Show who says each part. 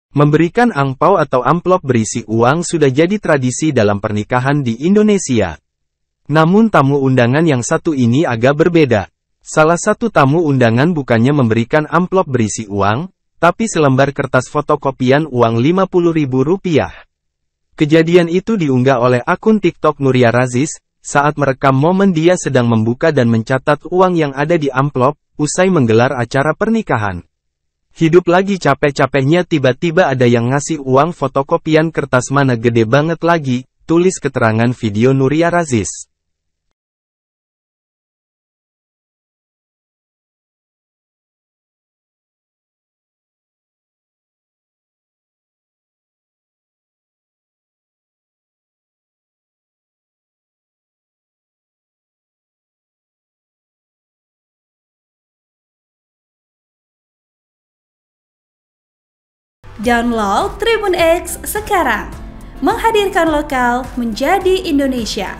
Speaker 1: Memberikan angpau atau amplop berisi uang sudah jadi tradisi dalam pernikahan di Indonesia. Namun tamu undangan yang satu ini agak berbeda. Salah satu tamu undangan bukannya memberikan amplop berisi uang, tapi selembar kertas fotokopian uang Rp50.000. Kejadian itu diunggah oleh akun TikTok Nuria Razis, saat merekam momen dia sedang membuka dan mencatat uang yang ada di amplop, usai menggelar acara pernikahan. Hidup lagi capek-capeknya tiba-tiba ada yang ngasih uang fotokopian kertas mana gede banget lagi, tulis keterangan video Nuria Razis.
Speaker 2: Download Tribun X sekarang, menghadirkan lokal menjadi Indonesia.